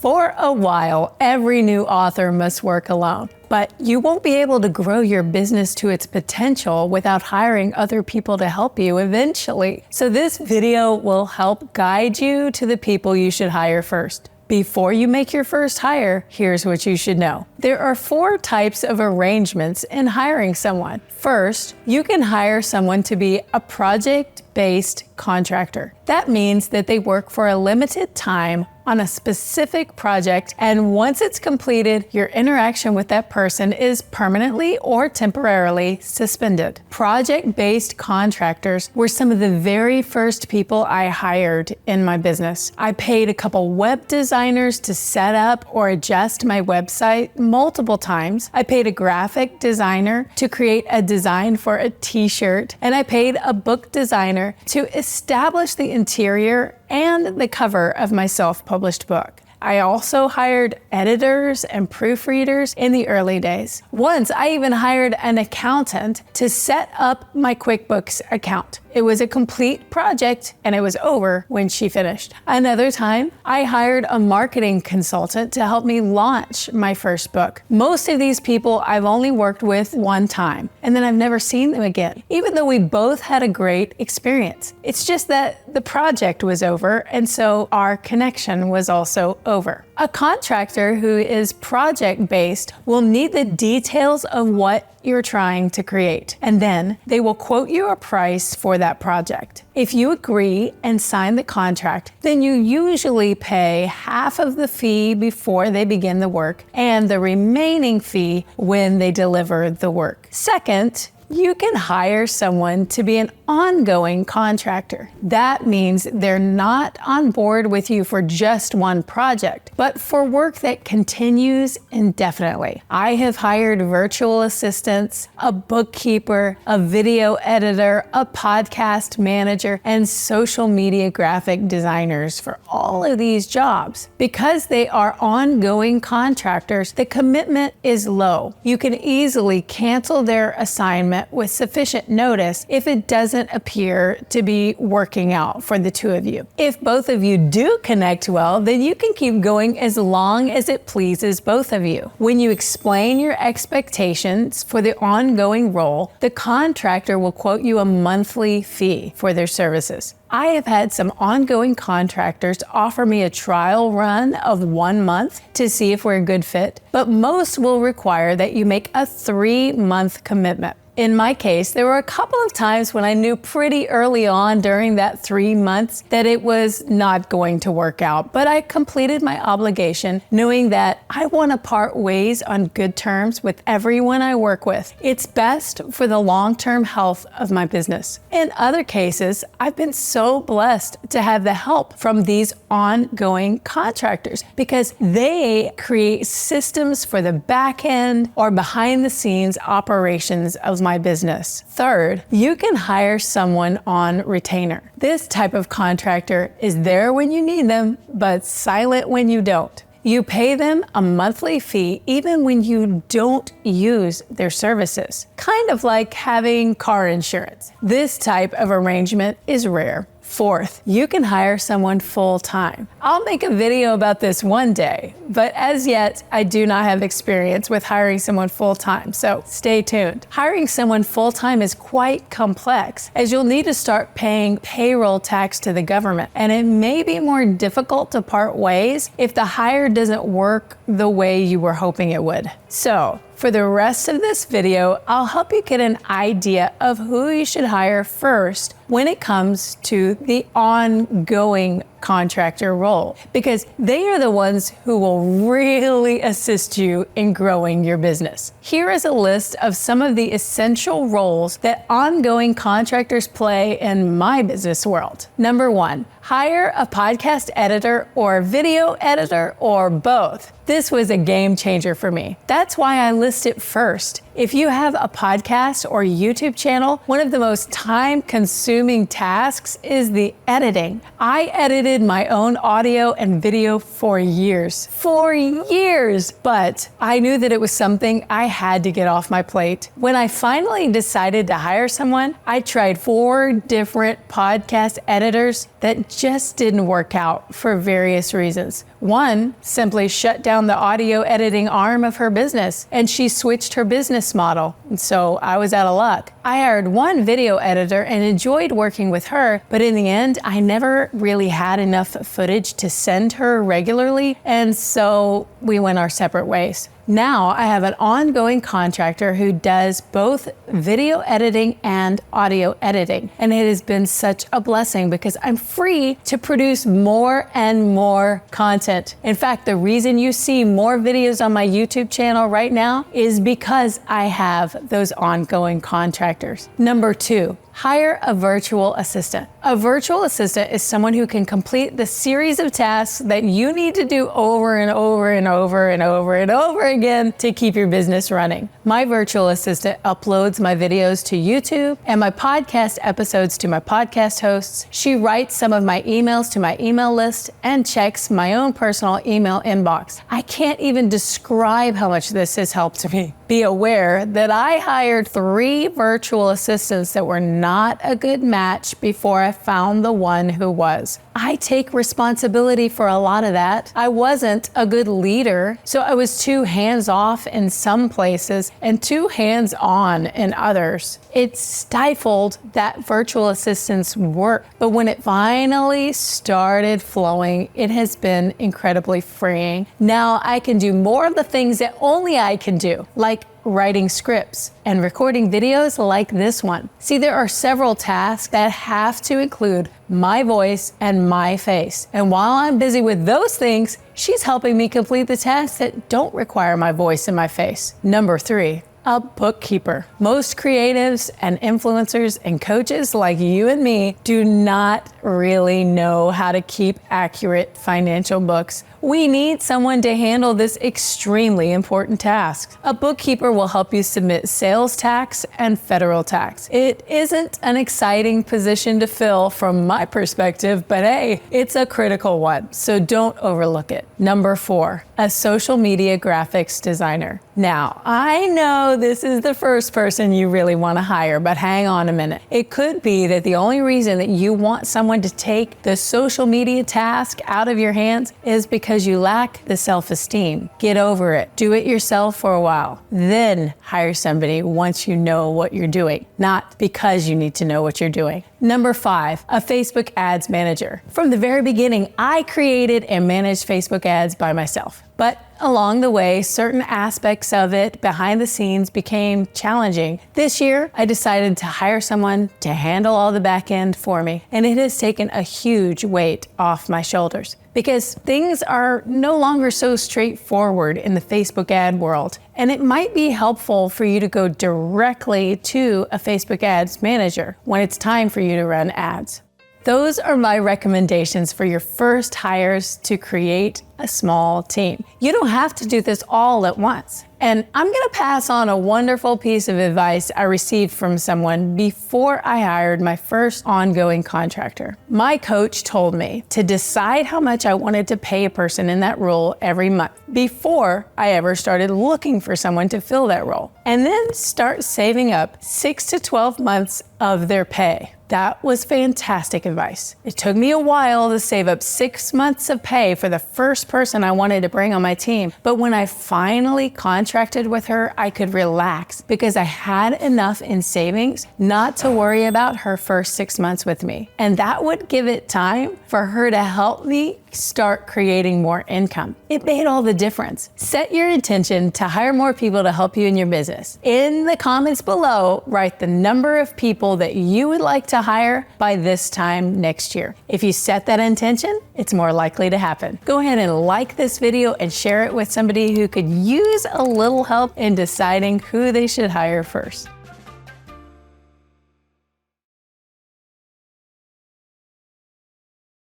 For a while, every new author must work alone, but you won't be able to grow your business to its potential without hiring other people to help you eventually. So this video will help guide you to the people you should hire first. Before you make your first hire, here's what you should know. There are 4 types of arrangements in hiring someone. First, you can hire someone to be a project-based contractor. That means that they work for a limited time on a specific project, and once it's completed, your interaction with that person is permanently or temporarily suspended. Project-based contractors were some of the very first people I hired in my business. I paid a couple web designers to set up or adjust my website multiple times. I paid a graphic designer to create a design for a t-shirt, and I paid a book designer to establish the interior and the cover of my self-published book. I also hired editors and proofreaders in the early days. Once, I even hired an accountant to set up my QuickBooks account. It was a complete project and it was over when she finished. Another time, I hired a marketing consultant to help me launch my first book. Most of these people I've only worked with one time, and then I've never seen them again, even though we both had a great experience. It's just that the project was over, and so our connection was also over. A contractor who is project-based will need the details of what you're trying to create, and then they will quote you a price for that project. If you agree and sign the contract, then you usually pay half of the fee before they begin the work and the remaining fee when they deliver the work. Second, you can hire someone to be an ongoing contractor. That means they're not on board with you for just one project, but for work that continues indefinitely. I have hired virtual assistants, a bookkeeper, a video editor, a podcast manager, and social media graphic designers for all of these jobs. Because they are ongoing contractors, the commitment is low. You can easily cancel their assignment with sufficient notice if it doesn't appear to be working out for the two of you. If both of you do connect well, then you can keep going as long as it pleases both of you. When you explain your expectations for the ongoing role, the contractor will quote you a monthly fee for their services. I have had some ongoing contractors offer me a trial run of 1 month to see if we're a good fit, but most will require that you make a 3-month commitment. In my case, there were a couple of times when I knew pretty early on during that 3 months that it was not going to work out, but I completed my obligation knowing that I want to part ways on good terms with everyone I work with. It's best for the long-term health of my business. In other cases, I've been so blessed to have the help from these ongoing contractors because they create systems for the back end or behind the scenes operations of my business. Third, you can hire someone on retainer. This type of contractor is there when you need them, but silent when you don't. You pay them a monthly fee even when you don't use their services. Kind of like having car insurance. This type of arrangement is rare. Fourth, you can hire someone full-time. I'll make a video about this one day, but as yet, I do not have experience with hiring someone full-time, so stay tuned. Hiring someone full-time is quite complex, as you'll need to start paying payroll tax to the government, and it may be more difficult to part ways if the hire doesn't work the way you were hoping it would. So, for the rest of this video, I'll help you get an idea of who you should hire first when it comes to the ongoing contractor role, because they are the ones who will really assist you in growing your business. Here is a list of some of the essential roles that ongoing contractors play in my business world. Number 1, hire a podcast editor or video editor or both. This was a game changer for me. That's why I list it first. If you have a podcast or YouTube channel, one of the most time-consuming tasks is the editing. I edited my own audio and video for years. But I knew that it was something I had to get off my plate. When I finally decided to hire someone, I tried 4 different podcast editors that just didn't work out for various reasons. One simply shut down the audio editing arm of her business, and she switched her business model. And so I was out of luck. I hired one video editor and enjoyed working with her, but in the end, I never really had enough footage to send her regularly, and so we went our separate ways. Now I have an ongoing contractor who does both video editing and audio editing. And it has been such a blessing because I'm free to produce more and more content. In fact, the reason you see more videos on my YouTube channel right now is because I have those ongoing contractors. Number 2, hire a virtual assistant. A virtual assistant is someone who can complete the series of tasks that you need to do over and over and over and over and over again to keep your business running. My virtual assistant uploads my videos to YouTube and my podcast episodes to my podcast hosts. She writes some of my emails to my email list and checks my own personal email inbox. I can't even describe how much this has helped me. Be aware that I hired 3 virtual assistants that were not a good match before I found the one who was. I take responsibility for a lot of that. I wasn't a good leader, so I was too hands-off in some places and too hands-on in others. It stifled that virtual assistant's work, but when it finally started flowing, it has been incredibly freeing. Now I can do more of the things that only I can do, like writing scripts and recording videos like this one. See, there are several tasks that have to include my voice and my face. And while I'm busy with those things, she's helping me complete the tasks that don't require my voice and my face. Number 3, a bookkeeper. Most creatives and influencers and coaches like you and me do not really know how to keep accurate financial books. We need someone to handle this extremely important task. A bookkeeper will help you submit sales tax and federal tax. It isn't an exciting position to fill from my perspective, but hey, it's a critical one, so don't overlook it. Number 4, a social media graphics designer. Now, I know this is the first person you really want to hire, but hang on a minute. It could be that the only reason that you want someone to take the social media task out of your hands is because you lack the self-esteem. Get over it. Do it yourself for a while. Then hire somebody once you know what you're doing, not because you need to know what you're doing. Number 5, a Facebook ads manager. From the very beginning, I created and managed Facebook ads by myself. But along the way, certain aspects of it behind the scenes became challenging. This year, I decided to hire someone to handle all the back end for me, and it has taken a huge weight off my shoulders because things are no longer so straightforward in the Facebook ad world. And it might be helpful for you to go directly to a Facebook ads manager when it's time for you to run ads. Those are my recommendations for your first hires to create a small team. You don't have to do this all at once. And I'm gonna pass on a wonderful piece of advice I received from someone before I hired my first ongoing contractor. My coach told me to decide how much I wanted to pay a person in that role every month before I ever started looking for someone to fill that role, and then start saving up 6 to 12 months of their pay. That was fantastic advice. It took me a while to save up 6 months of pay for the first person I wanted to bring on my team. But when I finally contracted with her, I could relax because I had enough in savings not to worry about her first 6 months with me. And that would give it time for her to help me start creating more income. It made all the difference. Set your intention to hire more people to help you in your business. In the comments below, write the number of people that you would like to hire by this time next year. If you set that intention, it's more likely to happen. Go ahead and like this video and share it with somebody who could use a little help in deciding who they should hire first.